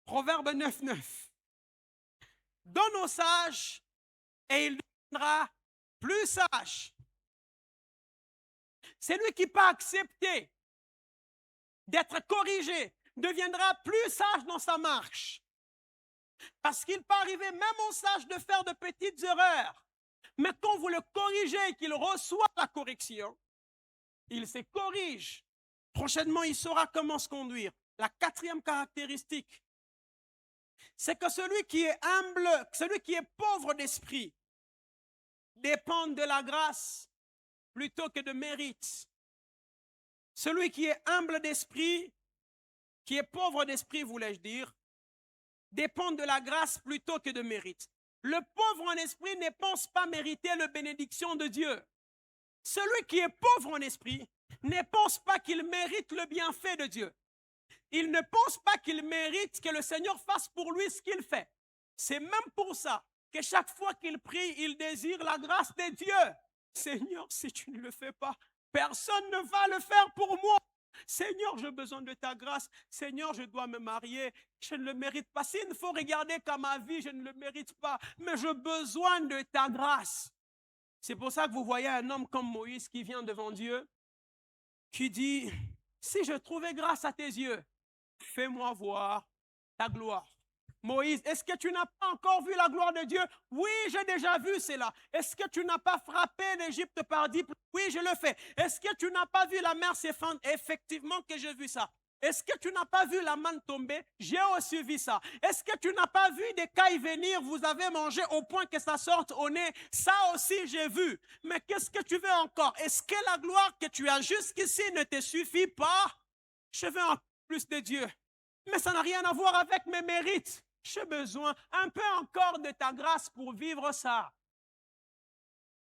Proverbe 9:9. Donne aux sages et il deviendra plus sage. C'est lui qui peut accepter d'être corrigé, deviendra plus sage dans sa marche. Parce qu'il peut arriver même au sage de faire de petites erreurs. Mais quand vous le corrigez et qu'il reçoit la correction, il se corrige. Prochainement, il saura comment se conduire. La quatrième caractéristique, c'est que celui qui est humble, celui qui est pauvre d'esprit, dépend de la grâce plutôt que de mérite. Celui qui est humble d'esprit, qui est pauvre d'esprit, voulais-je dire, dépend de la grâce plutôt que de mérite. Le pauvre en esprit ne pense pas mériter la bénédiction de Dieu. Celui qui est pauvre en esprit ne pense pas qu'il mérite le bienfait de Dieu. Il ne pense pas qu'il mérite que le Seigneur fasse pour lui ce qu'il fait. C'est même pour ça que chaque fois qu'il prie, il désire la grâce de Dieu. Seigneur, si tu ne le fais pas, personne ne va le faire pour moi. Seigneur, j'ai besoin de ta grâce. Seigneur, je dois me marier. Je ne le mérite pas. S'il faut regarder qu'à ma vie, je ne le mérite pas. Mais j'ai besoin de ta grâce. C'est pour ça que vous voyez un homme comme Moïse qui vient devant Dieu, qui dit, si je trouvais grâce à tes yeux, fais-moi voir ta gloire. Moïse, est-ce que tu n'as pas encore vu la gloire de Dieu? Oui, j'ai déjà vu cela. Est-ce que tu n'as pas frappé l'Égypte par 10 plaies? Oui, je le fais. Est-ce que tu n'as pas vu la mer s'effondrer? Effectivement que j'ai vu ça. Est-ce que tu n'as pas vu la manne tomber? J'ai aussi vu ça. Est-ce que tu n'as pas vu des cailles venir? Vous avez mangé au point que ça sorte au nez? Ça aussi, j'ai vu. Mais qu'est-ce que tu veux encore? Est-ce que la gloire que tu as jusqu'ici ne te suffit pas? Je veux encore plus de Dieu. Mais ça n'a rien à voir avec mes mérites. J'ai besoin un peu encore de ta grâce pour vivre ça.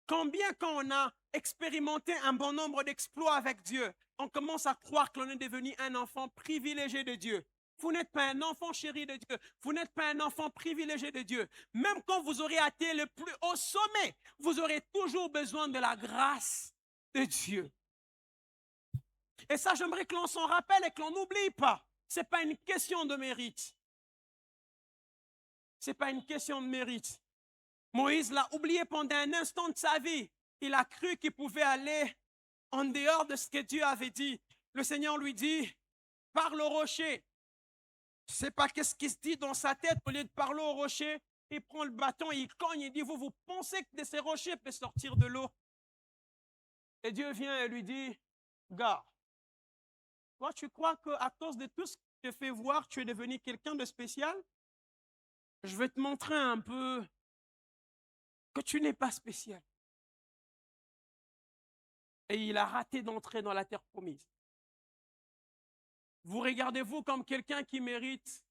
Combien quand on a expérimenté un bon nombre d'exploits avec Dieu, on commence à croire que l'on est devenu un enfant privilégié de Dieu. Vous n'êtes pas un enfant chéri de Dieu. Vous n'êtes pas un enfant privilégié de Dieu. Même quand vous aurez atteint le plus haut sommet, vous aurez toujours besoin de la grâce de Dieu. Et ça, j'aimerais que l'on s'en rappelle et que l'on n'oublie pas. Ce n'est pas une question de mérite. Ce n'est pas une question de mérite. Moïse l'a oublié pendant un instant de sa vie. Il a cru qu'il pouvait aller en dehors de ce que Dieu avait dit. Le Seigneur lui dit, parle au rocher. Je ne sais pas qu'est-ce qui se dit dans sa tête. Au lieu de parler au rocher, il prend le bâton et il cogne. Il dit, vous pensez que de ces rochers peut sortir de l'eau? Et Dieu vient et lui dit, gars, toi tu crois qu'à cause de tout ce que je te fais voir, tu es devenu quelqu'un de spécial? Je vais te montrer un peu que tu n'es pas spécial. Et il a raté d'entrer dans la terre promise. Vous regardez-vous comme quelqu'un qui mérite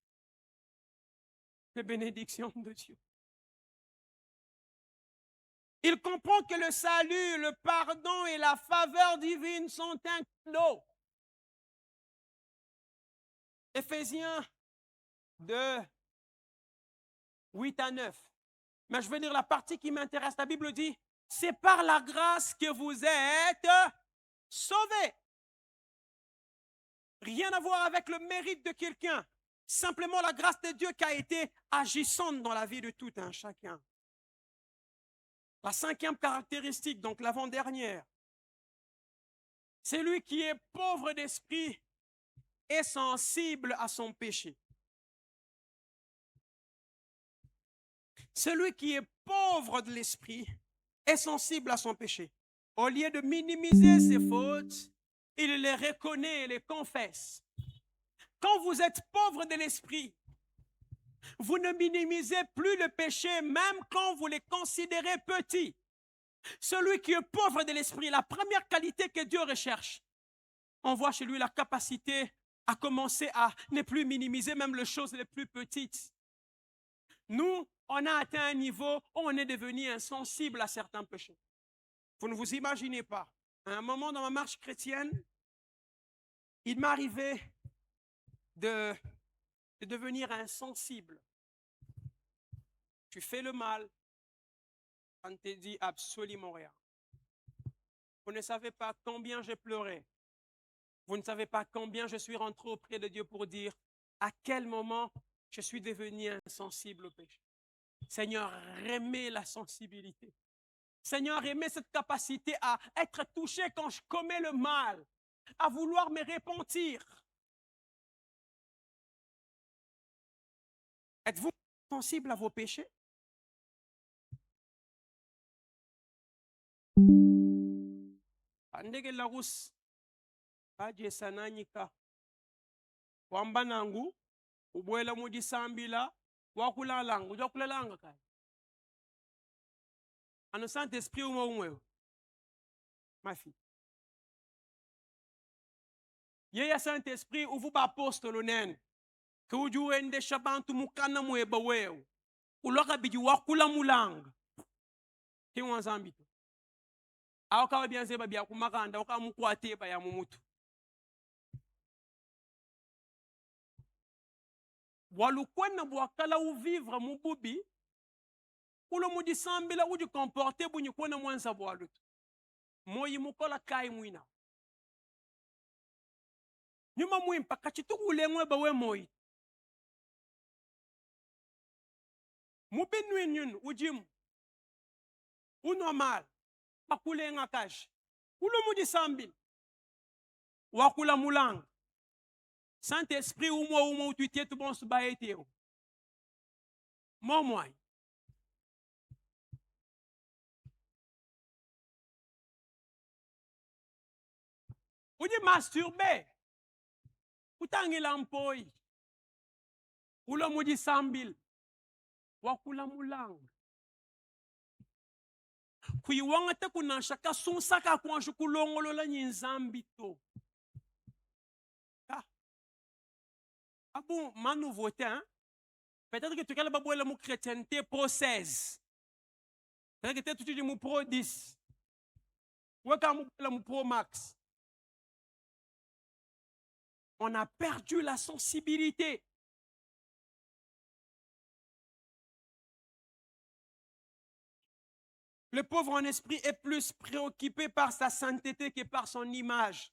les bénédictions de Dieu. Il comprend que le salut, le pardon et la faveur divine sont un cadeau. Éphésiens 2, 8 à 9. Mais je vais lire la partie qui m'intéresse. La Bible dit, c'est par la grâce que vous êtes sauvés. Rien à voir avec le mérite de quelqu'un. Simplement la grâce de Dieu qui a été agissante dans la vie de tout un chacun. La cinquième caractéristique, donc l'avant-dernière, c'est lui qui est pauvre d'esprit et sensible à son péché. Celui qui est pauvre de l'esprit est sensible à son péché. Au lieu de minimiser ses fautes, il les reconnaît et les confesse. Quand vous êtes pauvre de l'esprit, vous ne minimisez plus le péché même quand vous les considérez petits. Celui qui est pauvre de l'esprit, la première qualité que Dieu recherche, on voit chez lui la capacité à commencer à ne plus minimiser même les choses les plus petites. Nous, on a atteint un niveau où on est devenu insensible à certains péchés. Vous ne vous imaginez pas. À un moment dans ma marche chrétienne, il m'arrivait de devenir insensible. Tu fais le mal, ça ne te dit absolument rien. Vous ne savez pas combien j'ai pleuré. Vous ne savez pas combien je suis rentré auprès de Dieu pour dire à quel moment je suis devenu insensible au péché. Seigneur, remets la sensibilité. Seigneur, remets cette capacité à être touché quand je commets le mal, à vouloir me repentir. Êtes-vous sensible à vos péchés? Andege larus baje sananyika wamba nangu ubwela mudisambila wakulalanga ujwa kulalanga kaya ano Saint-Esprit umwe ma fille yeya Saint-Esprit uvu ba apostolo nene ke ujuende shabantu mukana mweba wewe uloka biji wakulamulanga kinwa zambito aho kawa byanzeba bya kumakanda okamukwateba ya mumutu walukwena bwakala uvivre mububi ulo mudisambila uji comporte bunyi kwena mwanza bwalutu moyi mukola kai mwina nyuma mwimpa kachituku ulengwe bawe moyi mubinwin yun ujimu unormal bakulenga kashi ulo mudisambila wakula mulanga Saint-Esprit umo utuitie tu bon subaeteo momwai uji masturbe utangila mpoi ulo mudi sambil wakula mulanga kuiwanga te kunashaka sunsaka kwanshu kulongolola nyinzambito ah bon ma nouveauté hein peut-être que tu as la mou chrétienté pro 16 peut-être que tu dis mou pro 10 ou quand mou pro max. On a perdu la sensibilité. Le pauvre en esprit est plus préoccupé par sa sainteté que par son image.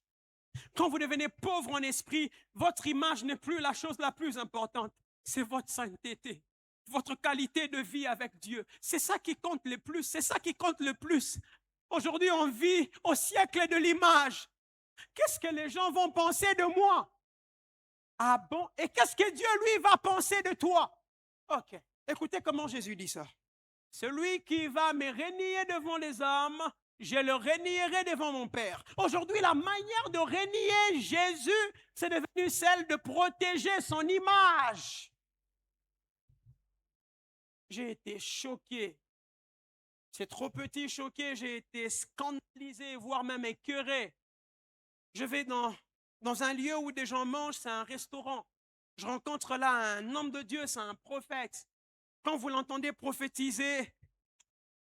Quand vous devenez pauvre en esprit, votre image n'est plus la chose la plus importante. C'est votre sainteté, votre qualité de vie avec Dieu. C'est ça qui compte le plus. C'est ça qui compte le plus. Aujourd'hui, on vit au siècle de l'image. Qu'est-ce que les gens vont penser de moi? Ah bon? Et qu'est-ce que Dieu, lui, va penser de toi? Ok. Écoutez comment Jésus dit ça. Celui qui va me renier devant les hommes, je le renierai devant mon Père. Aujourd'hui, la manière de renier Jésus, c'est devenu celle de protéger son image. J'ai été choqué. C'est trop petit, choqué. J'ai été scandalisé, voire même écœuré. Je vais dans un lieu où des gens mangent, c'est un restaurant. Je rencontre là un homme de Dieu, c'est un prophète. Quand vous l'entendez prophétiser,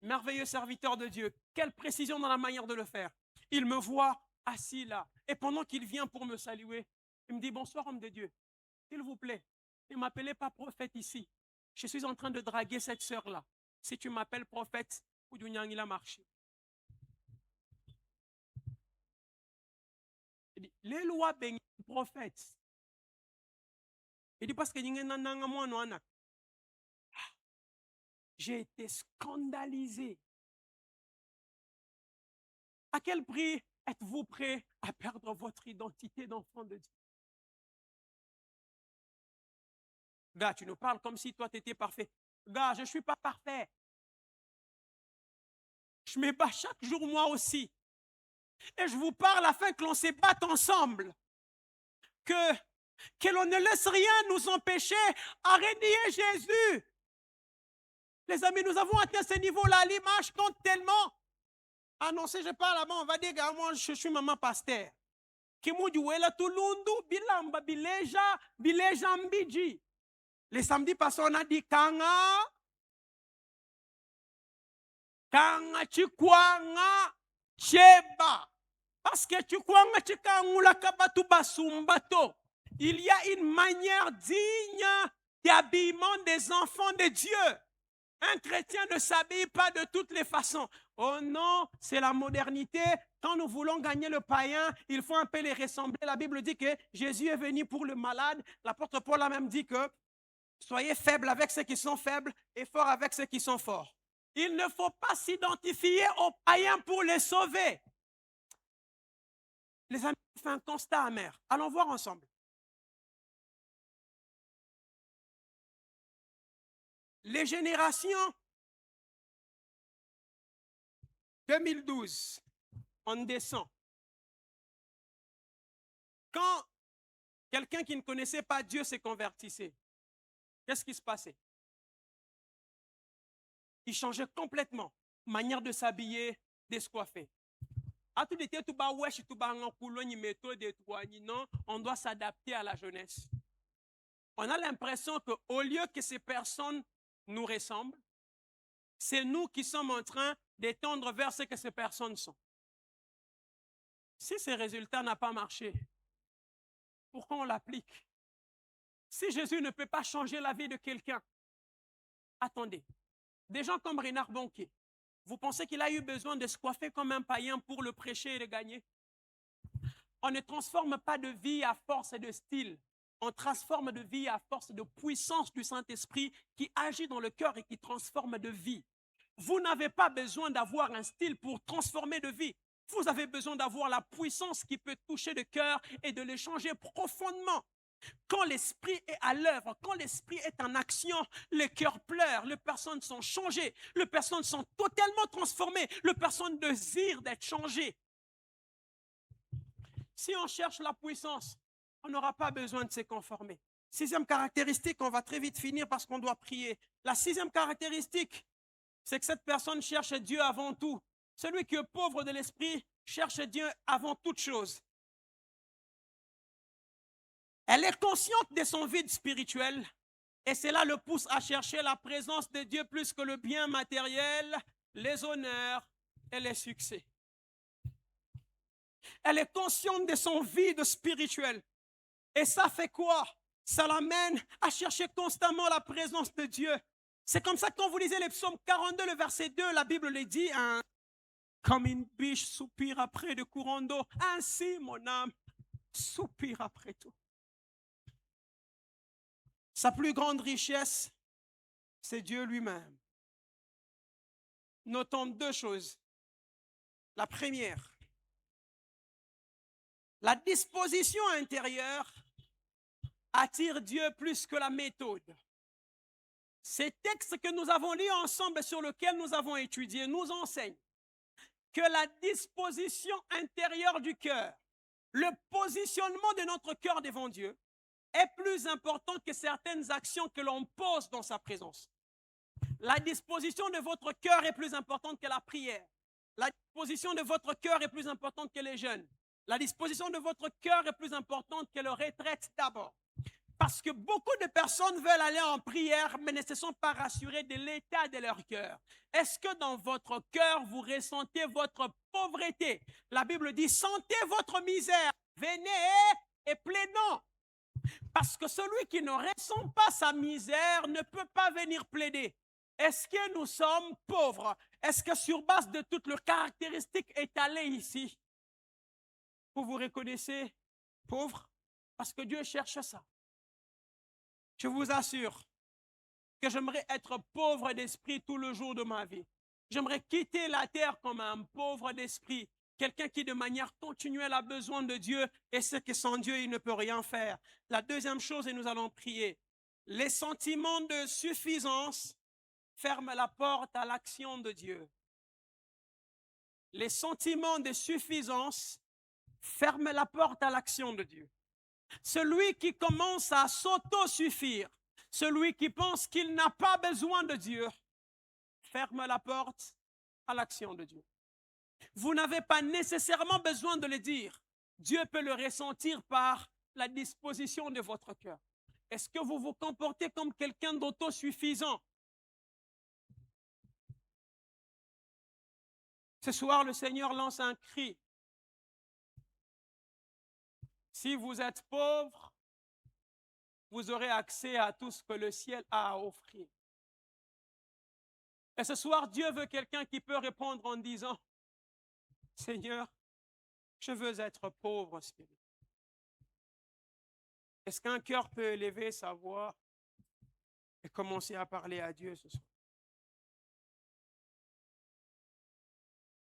merveilleux serviteur de Dieu, quelle précision dans la manière de le faire. Il me voit assis là, et pendant qu'il vient pour me saluer, il me dit, bonsoir homme de Dieu, s'il vous plaît, ne m'appelez pas prophète ici. Je suis en train de draguer cette sœur-là. Si tu m'appelles prophète, il a marché. Il dit, les lois bénissent le prophète. Il dit, parce que j'ai été scandalisé. À quel prix êtes-vous prêt à perdre votre identité d'enfant de Dieu? Gars, tu nous parles comme si toi, tu étais parfait. Gars, je ne suis pas parfait. Je me bats chaque jour, moi aussi. Et je vous parle afin que l'on se batte ensemble. Que l'on ne laisse rien nous empêcher à renier Jésus. Les amis, nous avons atteint ce niveau-là. L'image compte tellement. Ah non, si je parle là-bas, on va dire, gars, moi, je suis maman pasteur. Kimujuela tulundu, bilamba, bileja mbiji. Les samedis passés, on a dit kanga chikwanga cheba. Parce que chikwanga chikangula kabatu basumbato. Il y a une manière digne d'habillement des enfants de Dieu. Un chrétien ne s'habille pas de toutes les façons. Oh non, c'est la modernité. Quand nous voulons gagner le païen, il faut un peu les ressembler. La Bible dit que Jésus est venu pour le malade. L'apôtre Paul a même dit que soyez faibles avec ceux qui sont faibles et forts avec ceux qui sont forts. Il ne faut pas s'identifier aux païens pour les sauver. Les amis, on fait un constat amer. Allons voir ensemble. Les générations 2012, on descend. Quand quelqu'un qui ne connaissait pas Dieu s'est convertissait, qu'est-ce qui se passait? Il changeait complètement. Manière de s'habiller, d'escoiffer. Non, on doit s'adapter à la jeunesse. On a l'impression qu'au lieu que ces personnes nous ressemblent, c'est nous qui sommes en train d'étendre vers ce que ces personnes sont. Si ces résultats n'ont pas marché, pourquoi on l'applique? Si Jésus ne peut pas changer la vie de quelqu'un, attendez, des gens comme Renard Bonquier, vous pensez qu'il a eu besoin de se coiffer comme un païen pour le prêcher et le gagner? On ne transforme pas de vie à force de style. On transforme de vie à force de puissance du Saint-Esprit qui agit dans le cœur et qui transforme de vie. Vous n'avez pas besoin d'avoir un style pour transformer de vie. Vous avez besoin d'avoir la puissance qui peut toucher le cœur et de le changer profondément. Quand l'esprit est à l'œuvre, quand l'esprit est en action, les cœurs pleurent, les personnes sont changées, les personnes sont totalement transformées, les personnes désirent d'être changées. Si on cherche la puissance, on n'aura pas besoin de se conformer. Sixième caractéristique, on va très vite finir parce qu'on doit prier. La sixième caractéristique, c'est que cette personne cherche Dieu avant tout. Celui qui est pauvre de l'esprit cherche Dieu avant toute chose. Elle est consciente de son vide spirituel et cela le pousse à chercher la présence de Dieu plus que le bien matériel, les honneurs et les succès. Elle est consciente de son vide spirituel. Et ça fait quoi? Ça l'amène à chercher constamment la présence de Dieu. C'est comme ça que quand vous lisez les psaumes 42, le verset 2, la Bible le dit, hein, comme une biche soupire après de courants d'eau, ainsi mon âme soupire après tout. Sa plus grande richesse, c'est Dieu lui-même. Notons deux choses. La première, la disposition intérieure attire Dieu plus que la méthode. Ces textes que nous avons lus ensemble, sur lesquels nous avons étudié, nous enseignent que la disposition intérieure du cœur, le positionnement de notre cœur devant Dieu, est plus important que certaines actions que l'on pose dans sa présence. La disposition de votre cœur est plus importante que la prière. La disposition de votre cœur est plus importante que les jeûnes. La disposition de votre cœur est plus importante que la retraite d'abord. Parce que beaucoup de personnes veulent aller en prière, mais ne se sont pas rassurées de l'état de leur cœur. Est-ce que dans votre cœur, vous ressentez votre pauvreté? La Bible dit, sentez votre misère, venez et plaidons. Parce que celui qui ne ressent pas sa misère ne peut pas venir plaider. Est-ce que nous sommes pauvres? Est-ce que sur base de toutes les caractéristiques étalées ici, vous vous reconnaissez pauvre? Parce que Dieu cherche ça. Je vous assure que j'aimerais être pauvre d'esprit tout le jour de ma vie. J'aimerais quitter la terre comme un pauvre d'esprit, quelqu'un qui de manière continuelle a besoin de Dieu et sait que sans Dieu, il ne peut rien faire. La deuxième chose, et nous allons prier, les sentiments de suffisance ferment la porte à l'action de Dieu. Les sentiments de suffisance ferment la porte à l'action de Dieu. Celui qui commence à s'autosuffire, celui qui pense qu'il n'a pas besoin de Dieu, ferme la porte à l'action de Dieu. Vous n'avez pas nécessairement besoin de le dire. Dieu peut le ressentir par la disposition de votre cœur. Est-ce que vous vous comportez comme quelqu'un d'autosuffisant? Ce soir, le Seigneur lance un cri. Si vous êtes pauvre, vous aurez accès à tout ce que le ciel a à offrir. Et ce soir, Dieu veut quelqu'un qui peut répondre en disant, Seigneur, je veux être pauvre spirituellement. Est-ce qu'un cœur peut élever sa voix et commencer à parler à Dieu ce soir?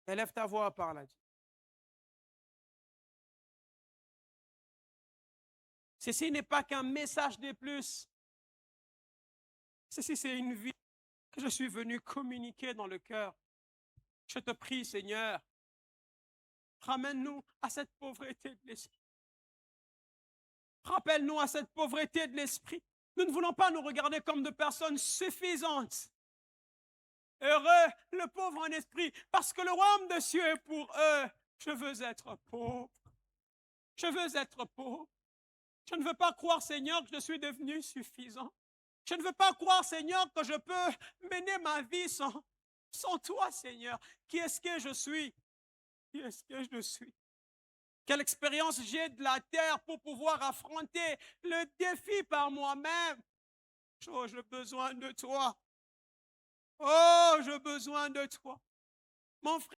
Élève ta voix, parle à Dieu. Ceci n'est pas qu'un message de plus. Ceci, c'est une vie que je suis venu communiquer dans le cœur. Je te prie, Seigneur, ramène-nous à cette pauvreté de l'esprit. Rappelle-nous à cette pauvreté de l'esprit. Nous ne voulons pas nous regarder comme de personnes suffisantes. Heureux le pauvre en esprit, parce que le royaume des cieux est pour eux. Je veux être pauvre. Je veux être pauvre. Je ne veux pas croire, Seigneur, que je suis devenu suffisant. Je ne veux pas croire, Seigneur, que je peux mener ma vie sans toi, Seigneur. Qui est-ce que je suis? Qui est-ce que je suis? Quelle expérience j'ai de la terre pour pouvoir affronter le défi par moi-même? Oh, j'ai besoin de toi. Oh, j'ai besoin de toi. Mon frère,